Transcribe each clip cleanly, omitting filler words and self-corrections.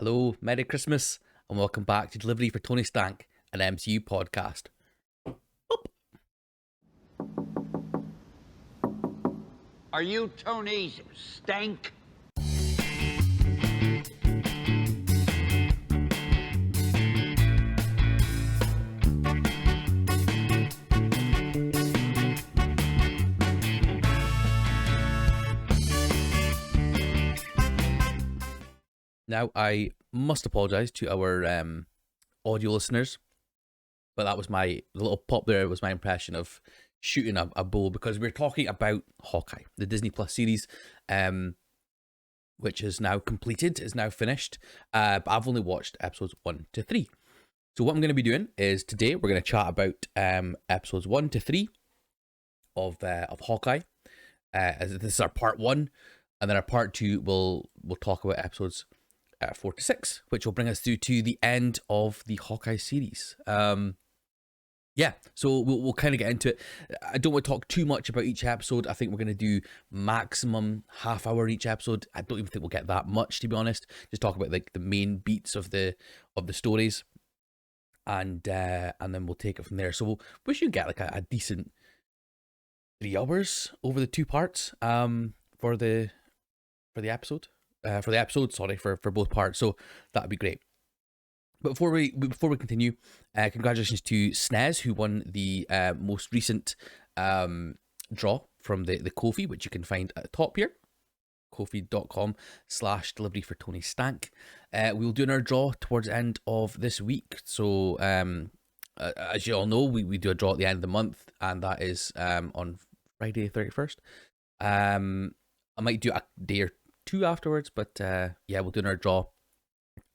Hello, Merry Christmas, and welcome back to Delivery for Tony Stank, an MCU podcast. Are you Tony Stank? Now, I must apologise to our audio listeners, but that was the little pop there was my impression of shooting a bow, because we're talking about Hawkeye, the Disney Plus series, which is now completed, is now finished, but I've only watched episodes 1 to 3. So what I'm going to be doing is today we're going to chat about episodes 1 to 3 of Hawkeye. As this is our part 1, and then our part 2 we'll talk about episodes 4 to 6, which will bring us through to the end of the Hawkeye series. Yeah, so we'll kind of get into it. I don't want to talk too much about each episode. I think we're going to do maximum half hour each episode. I don't even think we'll get that much, to be honest. Just talk about like the main beats of the stories, and then we'll take it from there. So we should get like a decent 3 hours over the 2 parts for the episode. For both parts. So that'd be great. But before we continue, congratulations to Snez, who won the most recent draw from the Ko-fi, which you can find at the top here, kofi.com/delivery for Tony Stank. We'll do another draw towards the end of this week. So as you all know, we do a draw at the end of the month, and that is on Friday 31st. I might do a day or 2 afterwards, but yeah, we'll do another draw,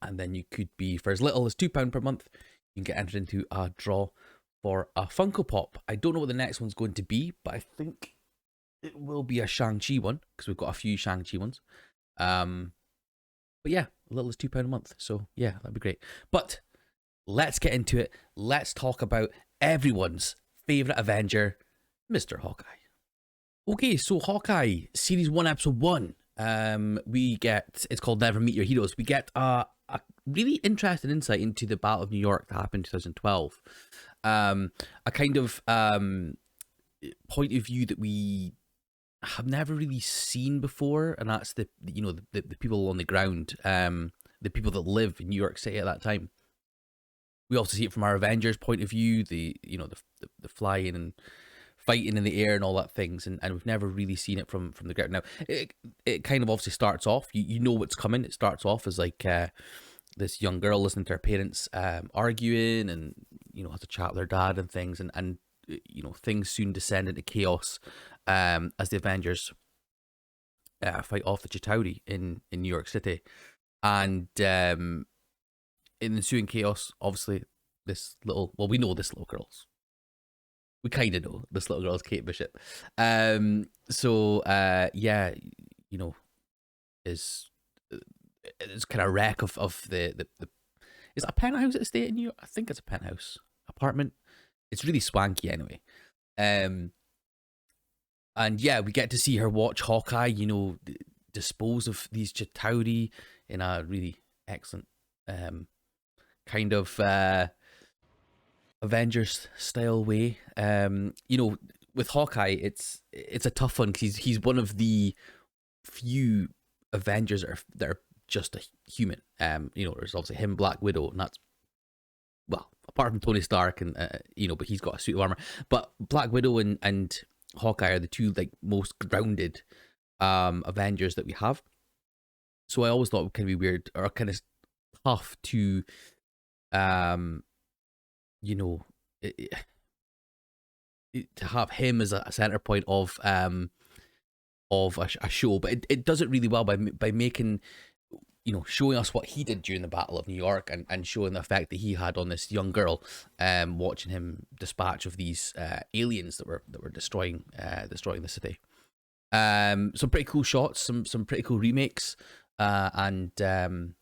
and then you could be, for as little as £2 per month, you can get entered into a draw for a Funko Pop. I don't know what the next one's going to be, but I think it will be a Shang-Chi one, because we've got a few Shang-Chi ones. But yeah, as little as £2 a month, so yeah, that'd be great. But let's get into it. Let's talk about everyone's favourite Avenger, Mr. Hawkeye. Okay, so Hawkeye, Series 1, Episode 1. We get, it's called Never Meet Your Heroes. We get a really interesting insight into the Battle of New York that happened in 2012. A kind of point of view that we have never really seen before, and that's the people on the ground, the people that live in New York City at that time. We also see it from our Avengers point of view, the flying and fighting in the air and all that things, and we've never really seen it from the ground. Now, it kind of obviously starts off, you know what's coming. It starts off as like this young girl listening to her parents arguing, and has a chat with her dad and things, and things soon descend into chaos as the Avengers fight off the Chitauri in New York City. And in ensuing chaos, obviously we know this little girl's, we kind of know this little girl's Kate Bishop. It's kind of a wreck of the is it a penthouse estate in New York? I think it's a penthouse apartment. It's really swanky anyway. And yeah, we get to see her watch Hawkeye, dispose of these Chitauri in a really excellent kind of Avengers style way. With Hawkeye, it's a tough one, because he's one of the few Avengers that are just a human. There's obviously him, Black Widow, and that's, well, apart from Tony Stark, and but he's got a suit of armor. But Black Widow and Hawkeye are the two like most grounded Avengers that we have. So I always thought it would kind of be weird, or kind of tough to to have him as a center point of a show. But it does it really well by making, showing us what he did during the Battle of New York, and showing the effect that he had on this young girl, watching him dispatch of these aliens that were destroying the city. Some pretty cool shots, some pretty cool remakes, and really,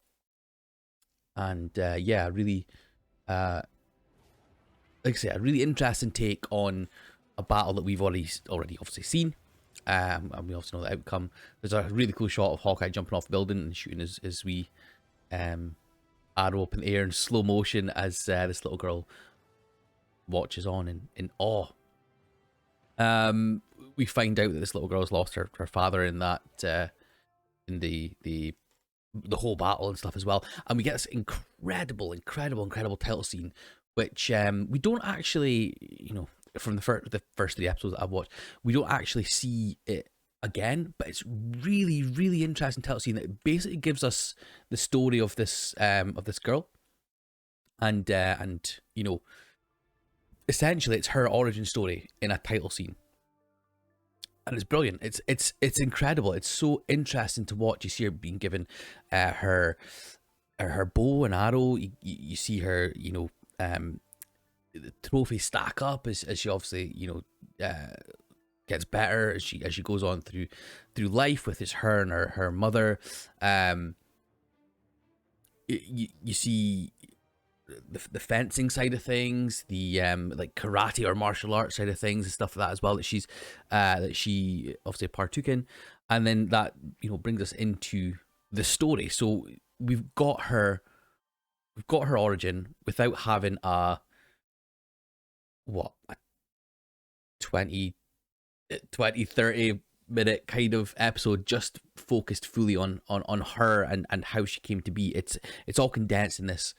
like I say, a really interesting take on a battle that we've already obviously seen, and we also know the outcome. There's a really cool shot of Hawkeye jumping off the building and shooting his wee arrow up in the air in slow motion as this little girl watches on in awe. We find out that this little girl's lost her father in that in the whole battle and stuff as well, and we get this incredible title scene, which we don't actually, from the first three episodes that I've watched, we don't actually see it again, but it's really interesting title scene that basically gives us the story of this girl, and essentially it's her origin story in a title scene. And it's brilliant. It's incredible. It's so interesting to watch. You see her being given her bow and arrow. You see her, the trophy stack up as she obviously, gets better as she goes on through life with her and her mother. You see the fencing side of things, the like karate or martial arts side of things and stuff like that as well, that she obviously partook in, and then that brings us into the story. So we've got her origin without having a 20 30 minute kind of episode just focused fully on her and how she came to be. It's all condensed in this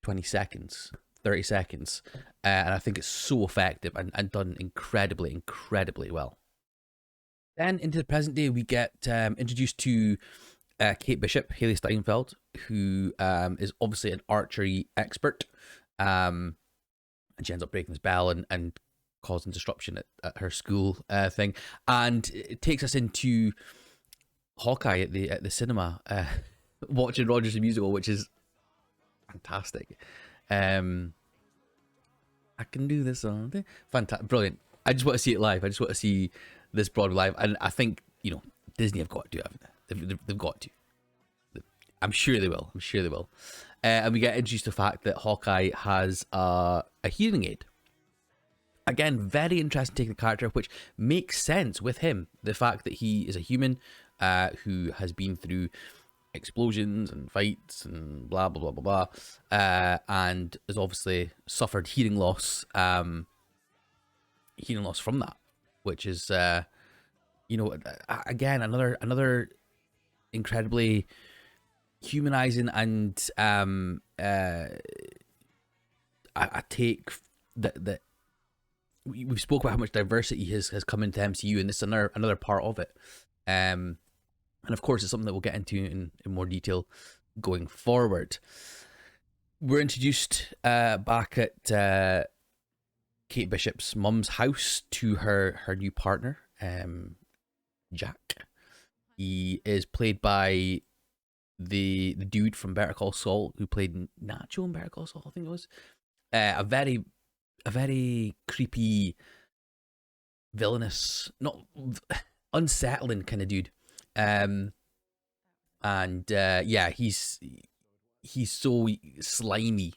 20 seconds, 30 seconds, and I think it's so effective and done incredibly well. Then into the present day, we get introduced to Kate Bishop, Haley Steinfeld, who is obviously an archery expert, and she ends up breaking this bell and causing disruption at her school thing, and it takes us into Hawkeye at the cinema, watching Rogers the Musical, which is fantastic. I can do this all day. Fantastic, brilliant. I just want to see it live. I just want to see this Broadway live, and I think Disney have got to do it, haven't they? They've got to. I'm sure they will. And we get introduced to the fact that Hawkeye has a hearing aid. Again, very interesting taking the character, which makes sense with him. The fact that he is a human who has been through explosions and fights and blah blah blah, and has obviously suffered hearing loss from that, which is again another incredibly humanizing and a take that we've spoke about how much diversity has come into MCU, and this is another part of it. And of course, it's something that we'll get into in more detail going forward. We're introduced back at Kate Bishop's mum's house to her new partner, Jack. He is played by the dude from Better Call Saul, who played Nacho in Better Call Saul, I think it was. A very creepy, villainous, not unsettling kind of dude. Yeah, he's so slimy,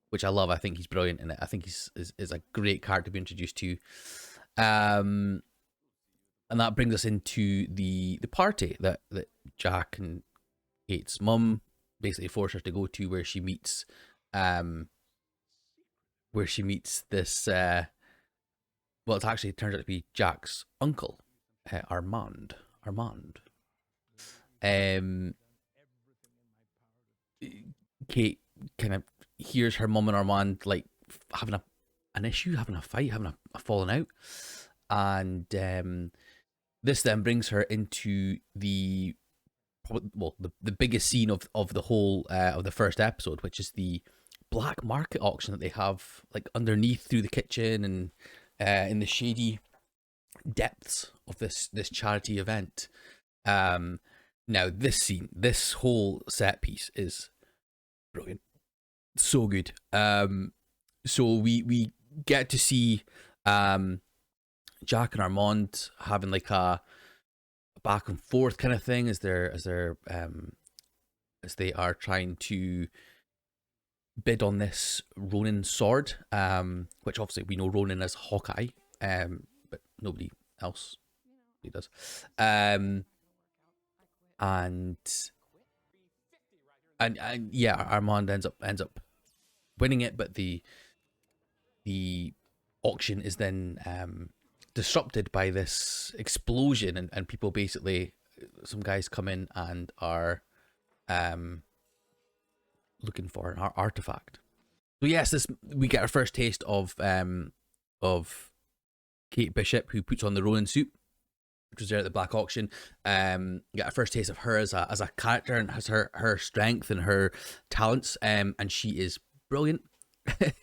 which I love. I think he's brilliant in it. I think he's a great character to be introduced to. And that brings us into the party that Jack and Kate's mum basically force her to go to, where she meets this well, it actually turns out to be Jack's uncle, Armand. Kate kind of hears her mum and Armand like having an issue, having a fight, having a falling out, and this then brings her into the biggest scene of the whole of the first episode, which is the black market auction that they have like underneath through the kitchen and in the shady depths of this charity event. Now this whole set piece is brilliant, so good. So we get to see Jack and Armand having like a back and forth kind of thing as they are trying to bid on this Ronin sword, which obviously we know Ronin as Hawkeye, but nobody else really does. And and yeah, Armand ends up winning it, but the auction is then disrupted by this explosion, and people basically, some guys come in and are um looking for an artifact. So yes, this we get our first taste of Kate Bishop, who puts on the Ronin suit, which was there at the Black Auction. Get a first taste of her as a character, and has her strength and her talents. And she is brilliant.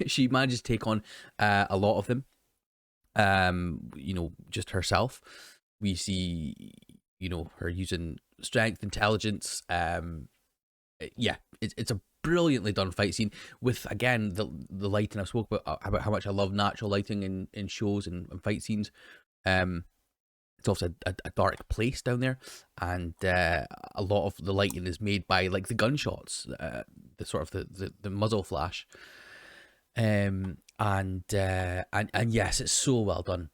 She manages to take on a lot of them. Just herself. We see, her using strength, intelligence. Yeah, it's a brilliantly done fight scene with, again, the lighting. I spoke about how much I love natural lighting in shows and fight scenes. It's also a dark place down there, and a lot of the lighting is made by like the gunshots, the sort of the muzzle flash, and yes, it's so well done.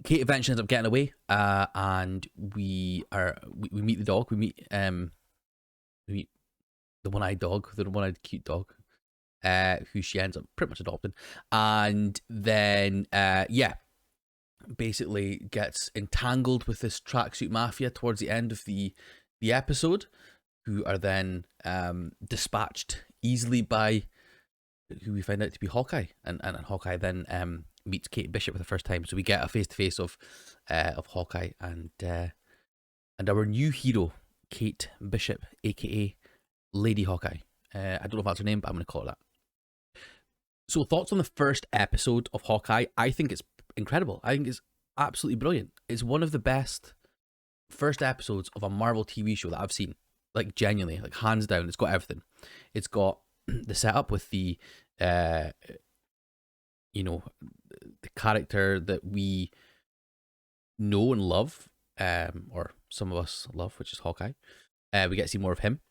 Kate eventually ends up getting away, and we meet the dog. We meet the one-eyed dog, the one-eyed cute dog, who she ends up pretty much adopting, and then basically gets entangled with this tracksuit mafia towards the end of the episode, who are then dispatched easily by who we find out to be Hawkeye, and Hawkeye then meets Kate Bishop for the first time. So we get a face-to-face of Hawkeye and our new hero, Kate Bishop, aka Lady Hawkeye. I don't know if that's her name, but I'm going to call her that. So thoughts on the first episode of Hawkeye? I think it's incredible. I think it's absolutely brilliant. It's one of the best first episodes of a Marvel TV show that I've seen. Like, genuinely, like hands down. It's got everything. It's got the setup with the character that we know and love, or some of us love, which is Hawkeye. We get to see more of him.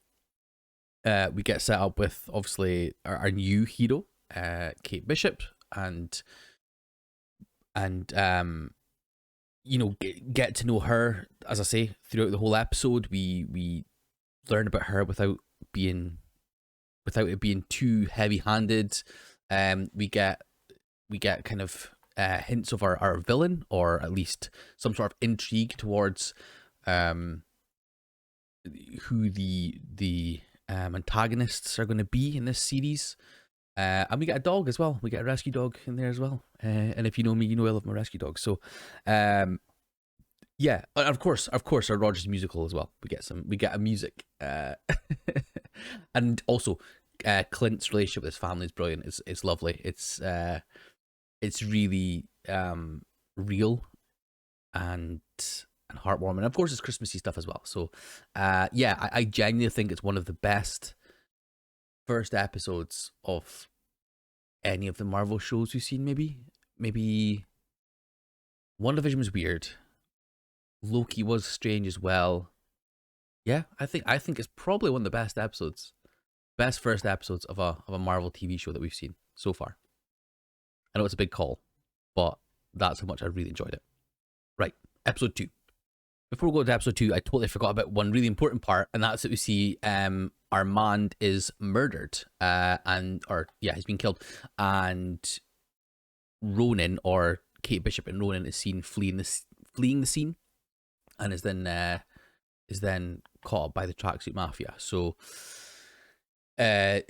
We get set up with, obviously, our new hero, Kate Bishop, and get to know her, as I say, throughout the whole episode. We learn about her without it being too heavy-handed. We get kind of hints of our villain, or at least some sort of intrigue towards who the antagonists are going to be in this series. And we get a dog as well. We get a rescue dog in there as well. And if you know me, you know I love my rescue dog. So, yeah, and of course, our Rogers musical as well. We get a music, and also Clint's relationship with his family is brilliant. It's lovely. It's really real and heartwarming. And of course, it's Christmassy stuff as well. So, yeah, I genuinely think it's one of the best first episodes of any of the Marvel shows we've seen. Maybe WandaVision was weird. Loki was strange as well. Yeah, I think it's probably one of the best first episodes of a Marvel TV show that we've seen so far. I know it's a big call, but that's how much I really enjoyed it. Right, episode 2. Before we go to episode 2, I totally forgot about one really important part, and that's that we see Armand is murdered, he's been killed, and Ronin, or Kate Bishop and Ronin, is seen fleeing the scene, and is then caught up by the tracksuit mafia. So, the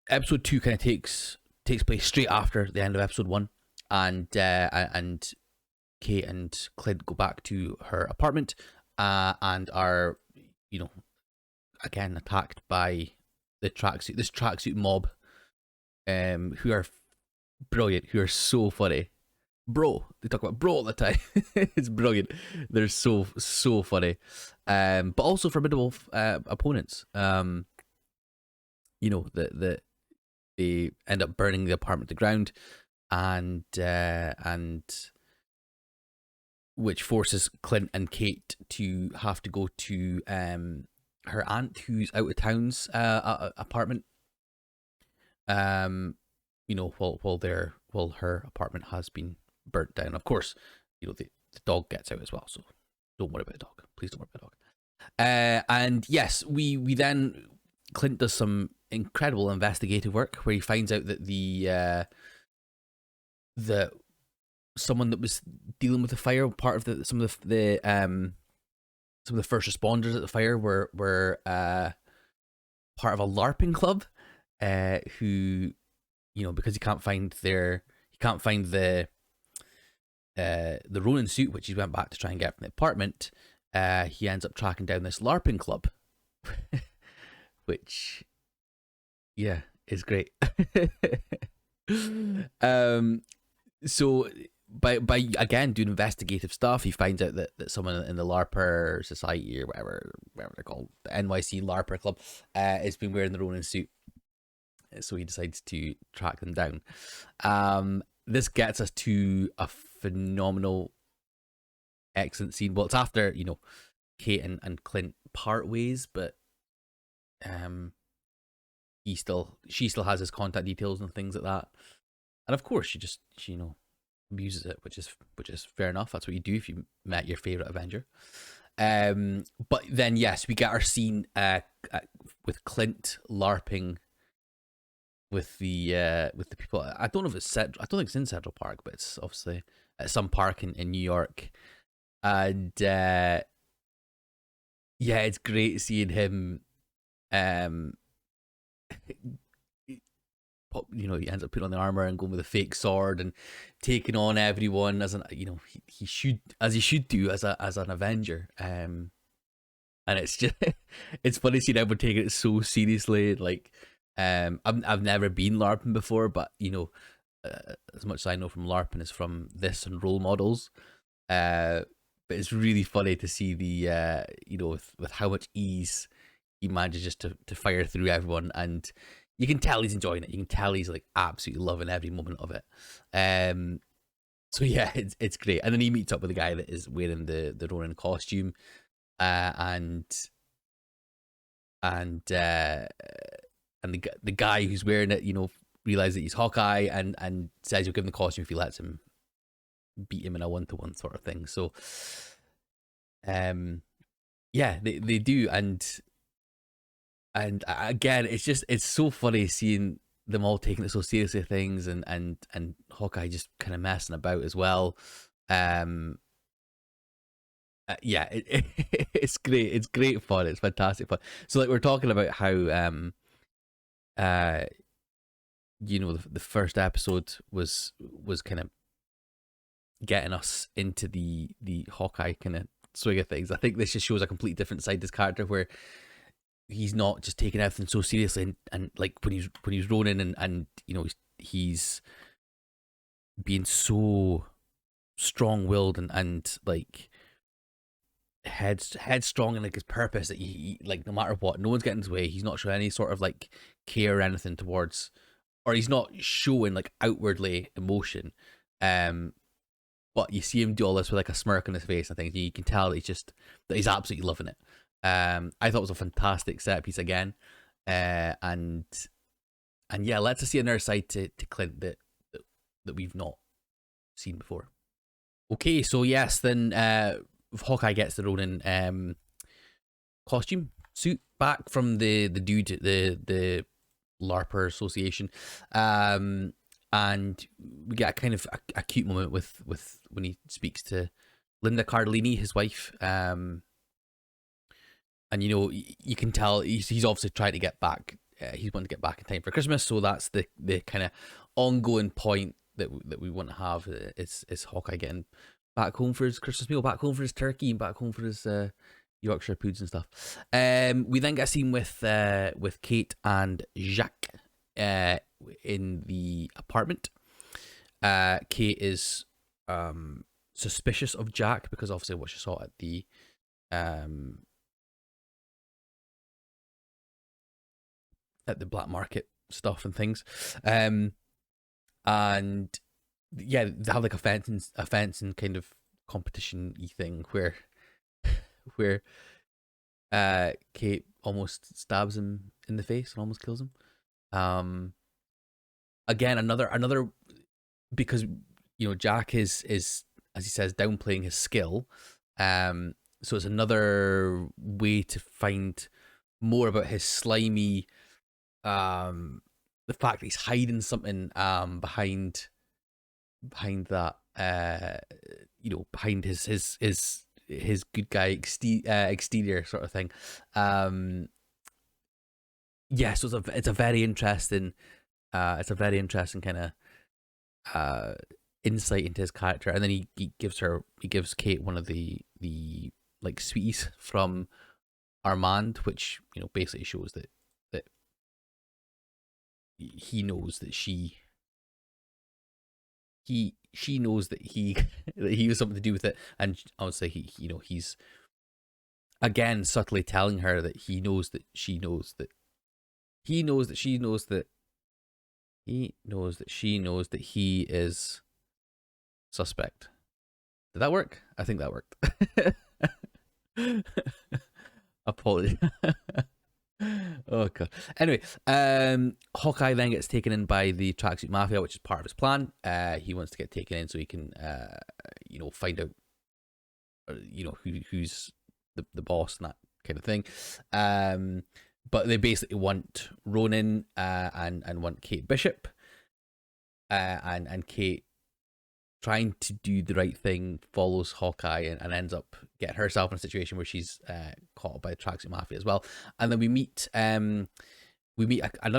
episode 2 kind of takes place straight after the end of episode 1, and Kate and Clint go back to her apartment, and are, again attacked by this tracksuit mob, who are brilliant, who are so funny. Bro, they talk about bro all the time. It's brilliant. They're so funny, but also formidable opponents. They end up burning the apartment to the ground, and which forces Clint and Kate to have to go to her aunt, who's out of town's apartment. While her apartment has been burnt down. Of course, the dog gets out as well. So don't worry about the dog. Please don't worry about the dog. And yes, we then Clint does some incredible investigative work where he finds out that the someone that was dealing with the fire, part of some of the first responders at the fire were part of a LARPing club, who, because he can't find the Ronin suit, which he went back to try and get from the apartment. He ends up tracking down this LARPing club, which, yeah, is great. So by again doing investigative stuff, he finds out that someone in the LARPer Society, or whatever they're called, the NYC LARPer Club, has been wearing the Ronin suit. So he decides to track them down. This gets us to a phenomenal, excellent scene. Well, it's after, Kate and Clint part ways, but she still has his contact details and things like that. And of course, she abuses it, which is fair enough. That's what you do if you met your favorite Avenger. But then yes, we get our scene with Clint LARPing with the people. I don't know if it's I don't think it's in Central Park, but it's obviously at some park in New York. And yeah, it's great seeing him. He ends up putting on the armor and going with a fake sword and taking on everyone he should do as an Avenger. And it's just it's funny seeing everyone taking it so seriously. Like, I've never been LARPing before, but as much as I know from LARPing is from this and role models. But it's really funny to see the with how much ease he manages just to fire through everyone, and you can tell he's enjoying it. You can tell he's like absolutely loving every moment of it. So yeah, it's great. And then he meets up with a guy that is wearing the Ronin costume, and the guy who's wearing it, realizes that he's Hawkeye and says he'll give him the costume if he lets him beat him in a 1-to-1 sort of thing. So, yeah, they do, and again, it's so funny seeing them all taking it so seriously, things, and Hawkeye just kind of messing about as well. Yeah, it's great. It's great fun. It's fantastic fun. So like we're talking about how the first episode was kind of getting us into the Hawkeye kind of swing of things. I think this just shows a completely different side to this character, where he's not just taking everything so seriously, and like when he's Ronin and he's being so strong-willed and like headstrong in like his purpose, that he like, no matter what, no one's getting in his way. He's not showing any sort of like care or anything towards, or he's not showing like outwardly emotion. But you see him do all this with like a smirk on his face. I think you can tell that he's absolutely loving it. I thought it was a fantastic set piece again, and yeah, lets us see another side to Clint that we've not seen before. Okay, so yes, then Hawkeye gets the Ronin costume suit back from the dude, the LARPer Association, and we get a kind of a cute moment with when he speaks to Linda Cardellini, his wife, and you can tell he's obviously trying to get back. He's wanting to get back in time for Christmas, so that's the kind of ongoing point that we want to have is Hawkeye getting back home for his Christmas meal, back home for his turkey, and back home for his Yorkshire puds and stuff. We then get a scene with Kate and Jacques in the apartment. Kate is suspicious of Jack because obviously what she saw at the black market stuff and things, and yeah, they have like a fencing kind of competition-y thing where Kate almost stabs him in the face and almost kills him. Again, another because Jack is as he says, downplaying his skill. So it's another way to find more about his slimy, the fact that he's hiding something behind that, behind his good guy exterior sort of thing. Yeah, so it's a very interesting kind of insight into his character, and then he gives Kate one of the like sweeties from Armand, which basically shows that he knows that she knows that he that he was something to do with it, and obviously he's again subtly telling her that he knows that she knows that he knows that she knows that he knows that she knows that he is suspect. Did that work? I think that worked. Apologies. Oh god. Anyway, Hawkeye then gets taken in by the Tracksuit Mafia, which is part of his plan. He wants to get taken in so he can, find out, who's the boss and that kind of thing. But they basically want Ronin and want Kate Bishop, and Kate, trying to do the right thing, follows Hawkeye and ends up getting herself in a situation where she's caught by the Tracksuit Mafia as well. And then we meet another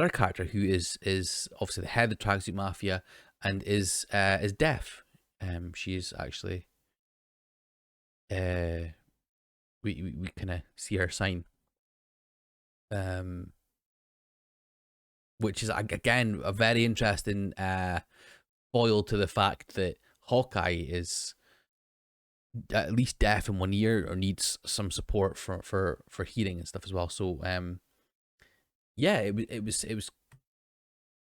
character who is obviously the head of the Tracksuit Mafia and is deaf. She's actually we kind of see her sign, which is again a very interesting foil to the fact that Hawkeye is at least deaf in one ear or needs some support for hearing and stuff as well. So yeah, it was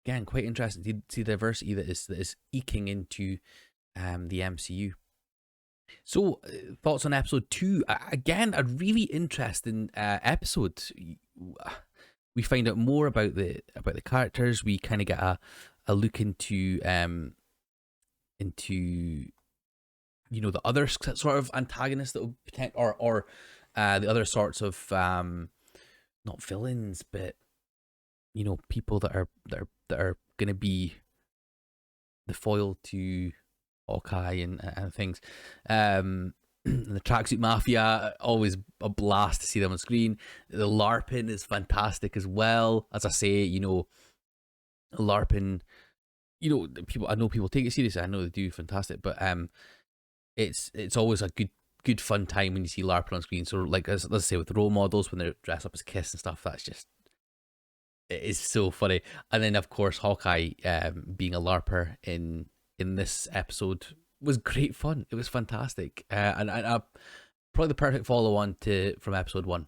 again quite interesting to see the diversity that is eking into the MCU. So thoughts on episode 2? Again, a really interesting episode. We find out more about the characters. We kind of get a look into the other sort of antagonists that will or the other sorts of not villains, but people that are going to be the foil to Hawkeye and things. The Tracksuit Mafia, always a blast to see them on screen. The LARPing is fantastic as well. As I say, LARPing, I know people take it seriously. I know they do fantastic, but it's always a good fun time when you see LARPing on screen. So like let's say with role models when they're dressed up as Kiss and stuff, that's just, it is so funny. And then of course Hawkeye being a LARPer in this episode was great fun. It was fantastic, and probably the perfect follow on from episode 1.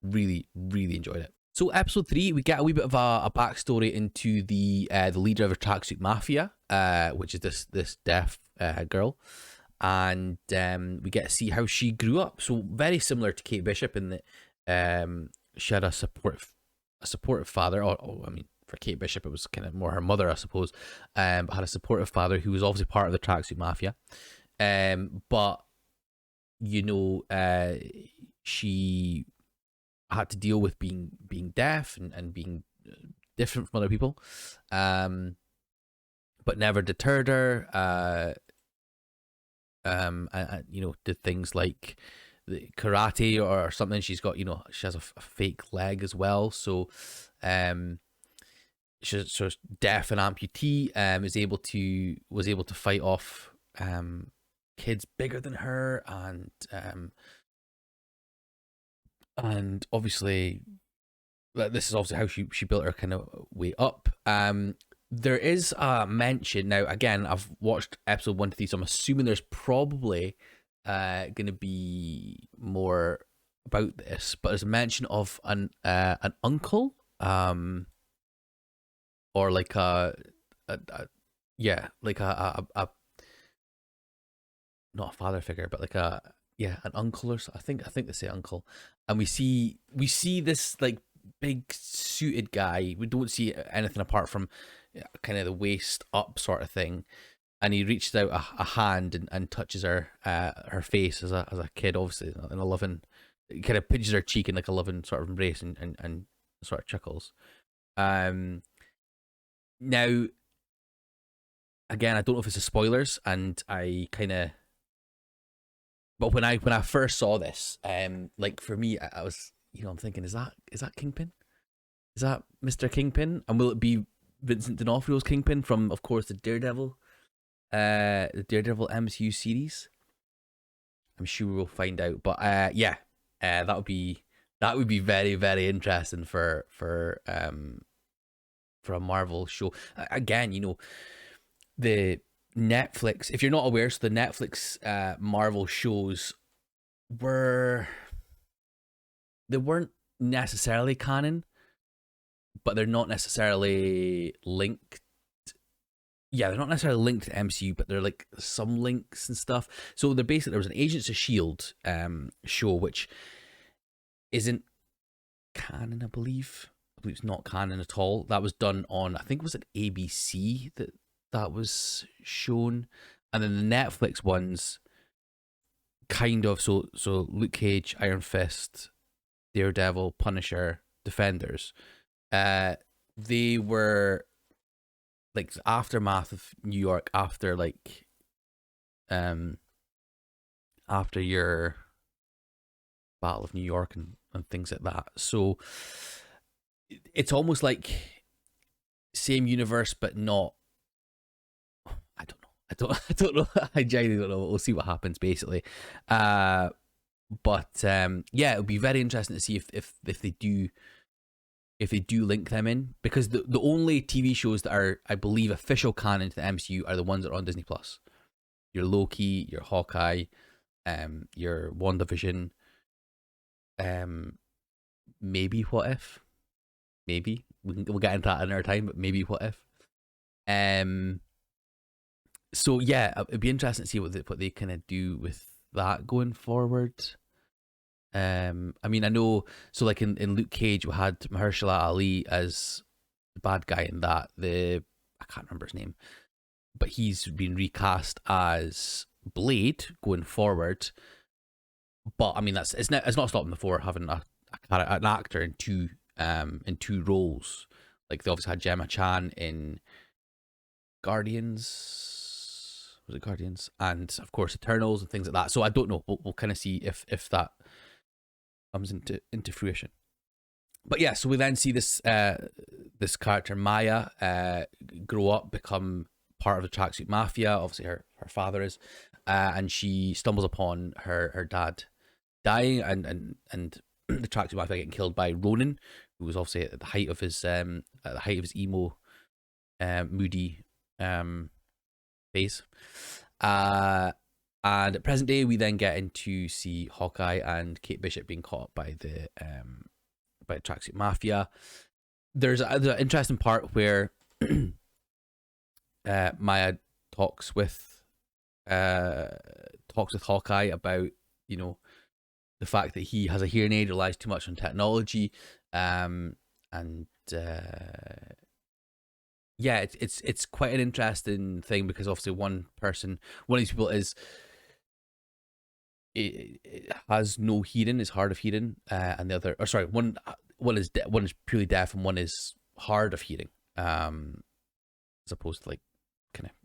Really enjoyed it. So episode 3, we get a wee bit of a backstory into the leader of the Tracksuit Mafia, which is this deaf girl, and we get to see how she grew up. So very similar to Kate Bishop in that she had a supportive father. I mean, for Kate Bishop, it was kind of more her mother, I suppose, but had a supportive father who was obviously part of the Tracksuit Mafia. But she had to deal with being deaf and being different from other people, but never deterred her. And did things like the karate or something. She's got, she has a fake leg as well. So, she's deaf and amputee. Was able to fight off kids bigger than her, and obviously this is obviously how she built her kind of way up. There is a mention now. Again, I've watched episode 1 to 3, so I'm assuming there's probably going to be more about this. But there's a mention of an uncle, or like a not a father figure, but like an uncle, or I think they say uncle, and we see this like big suited guy. We don't see anything apart from kind of the waist up sort of thing, and he reaches out a hand and touches her face as a kid, obviously in a loving, kind of pinches her cheek in like a loving sort of embrace and sort of chuckles. Now, again, I don't know if it's a spoilers, and I kind of, but when I first saw this, like for me, I was, I'm thinking, is that Kingpin? Is that Mr. Kingpin? And will it be Vincent D'Onofrio's Kingpin from, of course, the Daredevil MCU series? I'm sure we'll find out. But yeah, that would be very, very interesting for a Marvel show. Again, the Netflix. If you're not aware, so the Netflix Marvel shows they weren't necessarily canon, but they're not necessarily linked. Yeah, they're not necessarily linked to MCU, but they're like some links and stuff. So they're basically, there was an Agents of S.H.I.E.L.D. Show, which isn't canon, I believe. I believe it's not canon at all. That was done on, I think it was at ABC that was shown. And then the Netflix ones, kind of, so Luke Cage, Iron Fist, Daredevil, Punisher, Defenders, they were like the aftermath of New York, after like after your Battle of New York and things like that. So it's almost like same universe but not. I don't know. I genuinely don't know. We'll see what happens basically. But yeah, it'll be very interesting to see if they do link them in, because the only TV shows that are, I believe, official canon to the MCU are the ones that are on Disney Plus. Your Loki, your Hawkeye, your WandaVision, maybe What If, maybe we'll get into that another time, but maybe What If. So yeah, it'd be interesting to see what they kind of do with that going forward. I mean, I know, so like in Luke Cage, we had Mahershala Ali as the bad guy in that. I can't remember his name, but he's been recast as Blade going forward. But I mean, it's not stopping them for having an actor in two roles. Like they obviously had Gemma Chan in Guardians. Was it Guardians? And of course Eternals and things like that. So I don't know. We'll kind of see if that comes into fruition. But yeah, so we then see this character Maya grow up, become part of the Tracksuit Mafia. Obviously, her father is, and she stumbles upon her dad dying, and the Tracksuit Mafia getting killed by Ronin, who was obviously at the height of his emo, moody phase. And at present day, we then get into see Hawkeye and Kate Bishop being caught up by the Tracksuit Mafia. There's an interesting part where Maya talks with Hawkeye about, the fact that he has a hearing aid, relies too much on technology, and yeah, it's quite an interesting thing, because obviously one of these people it has no hearing, is hard of hearing, and the other, or sorry, one is purely deaf and one is hard of hearing, as opposed to like kind of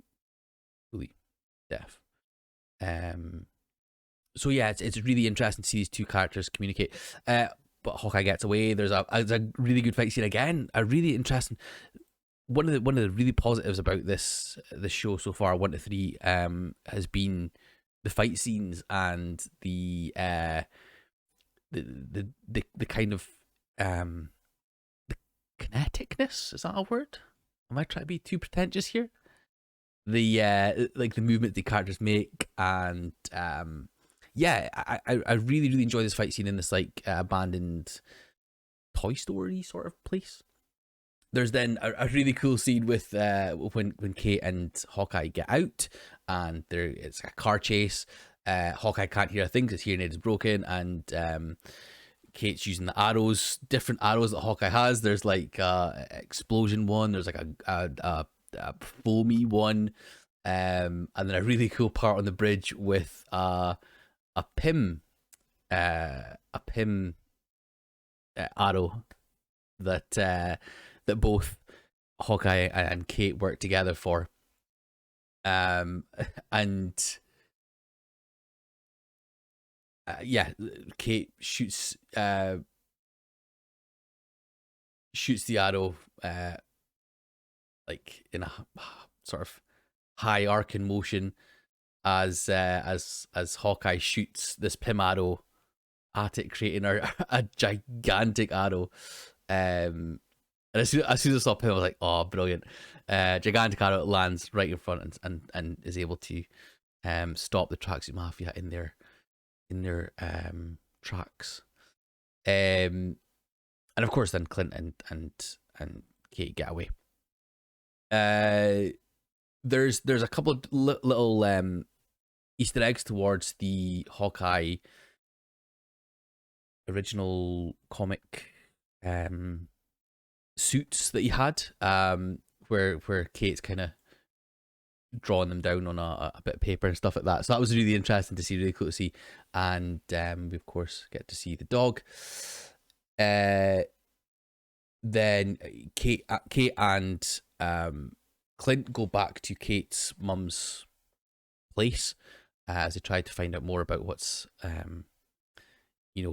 fully deaf. So yeah, it's really interesting to see these two characters communicate. But Hawkeye gets away. There's a really good fight scene again. A really interesting. One of the really positives about this show so far, 1 to 3, has been the fight scenes and the kind of the kineticness, is that a word? Am I trying to be too pretentious here? The like the movement the characters make, and yeah, I really, really enjoy this fight scene in this like abandoned Toy Story sort of place. There's then a really cool scene with when Kate and Hawkeye get out, and it's a car chase. Hawkeye can't hear a thing because his hearing aid is broken, and Kate's using the arrows, different arrows that Hawkeye has. There's like explosion one. There's like a foamy one. And then a really cool part on the bridge with a Pym arrow that both Hawkeye and Kate work together for. And yeah, Kate shoots the arrow like in a sort of high arc in motion as Hawkeye shoots this Pym arrow at it, creating a gigantic arrow. And as soon as I saw Pym, I was like, "Oh, brilliant!" Gigantic arrow lands right in front and is able to stop the Tracksuit Mafia in their tracks. And of course, then Clint and Kate get away. There's a couple of little Easter eggs towards the Hawkeye original comic suits that he had, where Kate's kind of drawing them down on a bit of paper and stuff like that. So that was really interesting to see, really cool to see. And we of course get to see the dog. Then Kate and Clint go back to Kate's mum's place as they try to find out more about what's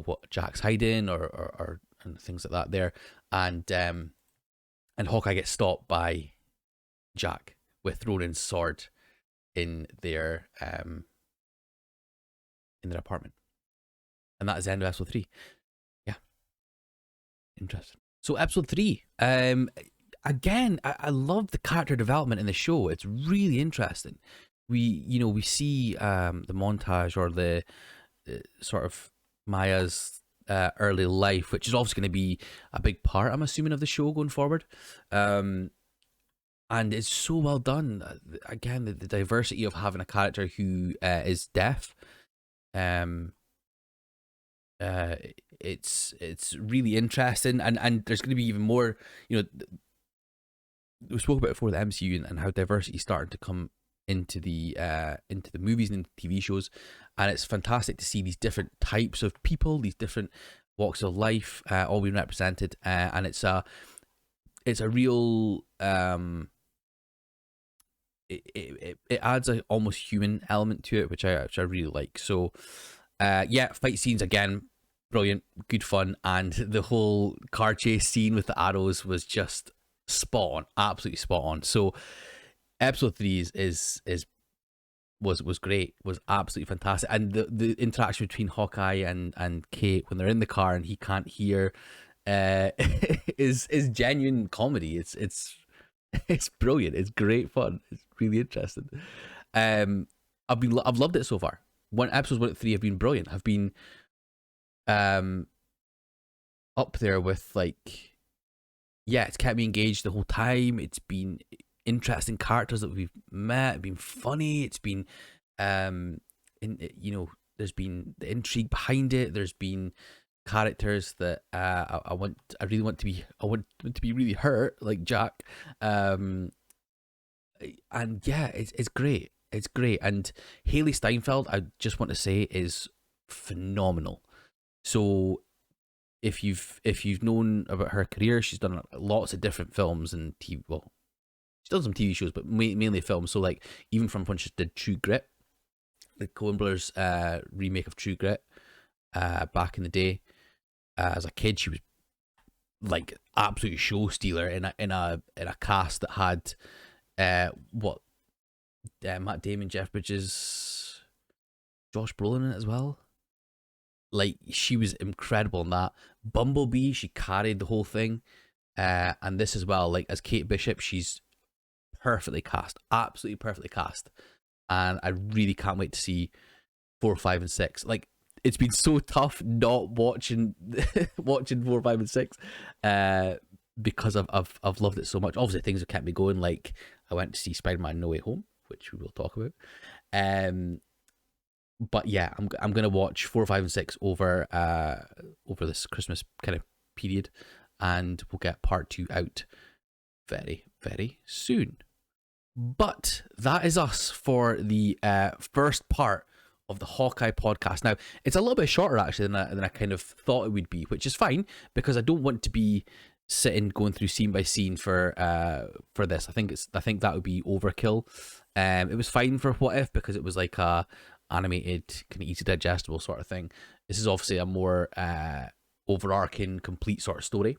what Jack's hiding or and things like that there. And Hawkeye gets stopped by Jack with Ronin's sword in their apartment. And that is the end of episode 3. Yeah. Interesting. So episode 3, again, I love the character development in the show. It's really interesting. We see the montage or the sort of Maya's early life, which is obviously going to be a big part, I'm assuming, of the show going forward. And it's so well done. Again, the diversity of having a character who is deaf. It's really interesting, and there's going to be even more. We spoke about it before, the MCU and how diversity is starting to come into the movies and TV shows, and it's fantastic to see these different types of people, these different walks of life, all being represented, and it's a real it adds a almost human element to it, which I really like. So yeah, fight scenes again, brilliant, good fun, and the whole car chase scene with the arrows was just spot on, absolutely spot on. So episode 3 was great, was absolutely fantastic, and the interaction between Hawkeye and Kate when they're in the car and he can't hear is genuine comedy. It's brilliant. It's great fun. It's really interesting. I've loved it so far. Episodes 1 to 3 have been brilliant. Have been up there with, like, yeah, it's kept me engaged the whole time. It's been interesting characters that we've met. It's been funny. It's been there's been the intrigue behind it. There's been characters that I want to be really hurt, like Jack. And yeah, it's great. It's great. And Haley Steinfeld, I just want to say, is phenomenal. So if you've known about her career, she's done lots of different films and TV. Well, she's done some TV shows, but mainly films. So, like, even from when she did True Grit, the Coen Brothers remake of True Grit, back in the day. As a kid, she was like absolutely show stealer in a cast that had Matt Damon, Jeff Bridges, Josh Brolin in it as well. Like, she was incredible in that. Bumblebee, she carried the whole thing, and this as well. Like, as Kate Bishop, she's perfectly cast, absolutely perfectly cast, and I really can't wait to see 4, 5, and 6. Like, it's been so tough not watching 4, 5, and 6, because I've loved it so much. Obviously, things have kept me going. Like, I went to see Spider-Man: No Way Home, which we will talk about. But yeah, I'm gonna watch 4, 5, and 6 over this Christmas kind of period, and we'll get part 2 out very, very soon. But that is us for the first part of the Hawkeye podcast. Now, it's a little bit shorter actually than I kind of thought it would be, which is fine because I don't want to be sitting going through scene by scene for this. I think that would be overkill. It was fine for What If because it was like a animated, kind of easy digestible sort of thing. This is obviously a more overarching, complete sort of story.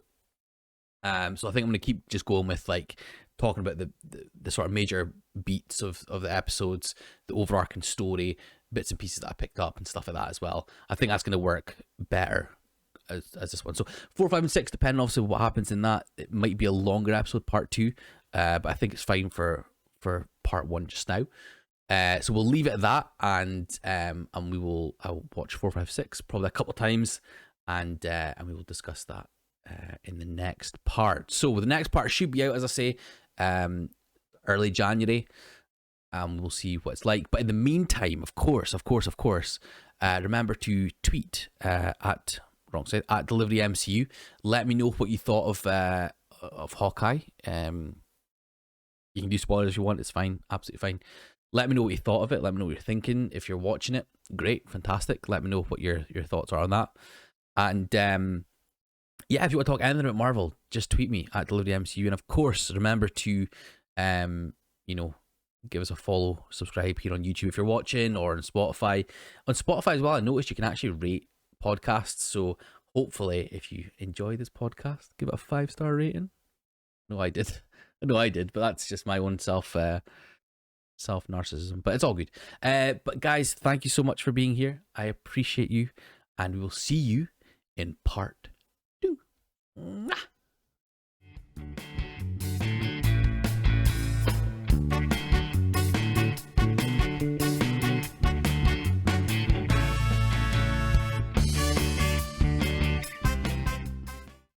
So I think I'm going to keep just going with like talking about the sort of major beats of the episodes, the overarching story, bits and pieces that I picked up and stuff like that as well. I think that's going to work better as this one. So 4, 5, and 6, depending obviously what happens in that, it might be a longer episode, part 2, but I think it's fine for part 1 just now. So we'll leave it at that, and I'll watch 4, 5, 6 probably a couple of times, and we will discuss that in the next part. So the next part should be out, as I say, early January. We'll see what it's like. But in the meantime, of course, remember to tweet at Delivery MCU. Let me know what you thought of Hawkeye. You can do spoilers if you want. It's fine, absolutely fine. Let me know what you thought of it. Let me know what you're thinking. If you're watching it, great, fantastic. Let me know what your thoughts are on that. And yeah, if you want to talk anything about Marvel, just tweet me at Delivery MCU. And of course, remember to give us a follow, subscribe here on YouTube if you're watching, or on Spotify. On Spotify as well, I noticed you can actually rate podcasts. So hopefully, if you enjoy this podcast, give it a 5-star rating. No, I did, but that's just my own self narcissism. But it's all good. But guys, thank you so much for being here. I appreciate you, and we will see you in part